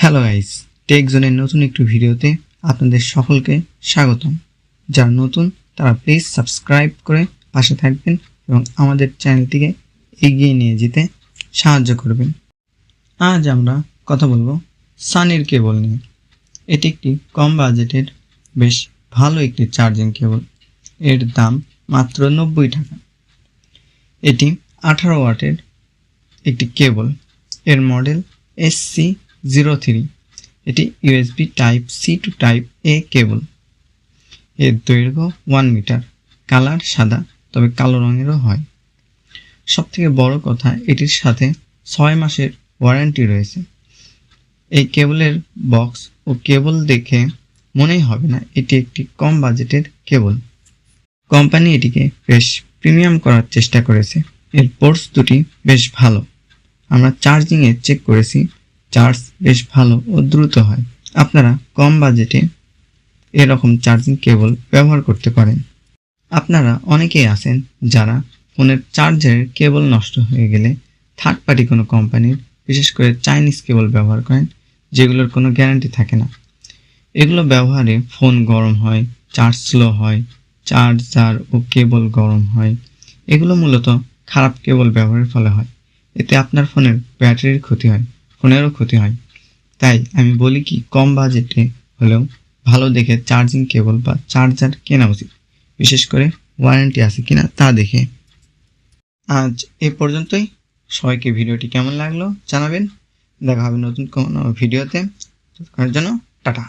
Hello guys, take জোনের নতুন একটি ভিডিওতে আপনাদের সকলকে স্বাগতম। যারা নতুন তারা প্লিজ সাবস্ক্রাইব করে পাশে থাকবেন এবং আমাদের চ্যানেলটিকে এগিয়ে নিয়ে যেতে সাহায্য করবেন। আজ আমরা কথা বলবো সানির কেবল নিয়ে। এটি একটি কম বাজেটের বেশ ভালো একটি চার্জিং কেবল। এর দাম মাত্র 90 টাকা। এটি 18 ওয়াটের একটি কেবল। এর মডেল SC03। এটি USB type C to type A cable. এর দৈর্ঘ্য 1 মিটার। কালার সাদা, তবে কালো রঙেরও হয়। সবথেকে বড় কথা, এটির সাথে 6 মাসের ওয়ারেন্টি রয়েছে। এই কেবলের বক্স ও কেবল দেখে মনেই হবে না এটি একটি কম বাজেটের কেবল। কোম্পানি এটিকে বেশ প্রিমিয়াম করার চেষ্টা করেছে। এর পোর্টস দুটি বেশ ভালো। আমরা চার্জিংয়ে চেক করেছি, চার্জ বেশ ভালো ও দ্রুত হয়। আপনারা কম বাজেটে এরকম চার্জিং কেবল ব্যবহার করতে পারেন। আপনারা অনেকেই আছেন যারা ফোনের চার্জারের কেবল নষ্ট হয়ে গেলে থার্ড পার্টি কোনো কোম্পানির, বিশেষ করে চাইনিজ কেবল ব্যবহার করেন, যেগুলোর কোনো গ্যারান্টি থাকে না। এগুলো ব্যবহারে ফোন গরম হয়, চার্জ স্লো হয়, চার্জার ও কেবল গরম হয়। এগুলো মূলত খারাপ কেবল ব্যবহারের ফলে হয়। এতে আপনার ফোনের ব্যাটারির ক্ষতি হয়, ফোনেরও ক্ষতি হয়। তাই আমি বলি কি, কম বাজেটে হলেও ভালো দেখে চার্জিং কেবল বা চার্জার কেনা উচিত, বিশেষ করে ওয়ারেন্টি আছে কিনা তা দেখে। আজ এ পর্যন্তই। সবাইকে ভিডিওটি কেমন লাগলো জানাবেন। দেখা হবে নতুন কোনো ভিডিওতে। ততক্ষণের জন্য টাটা।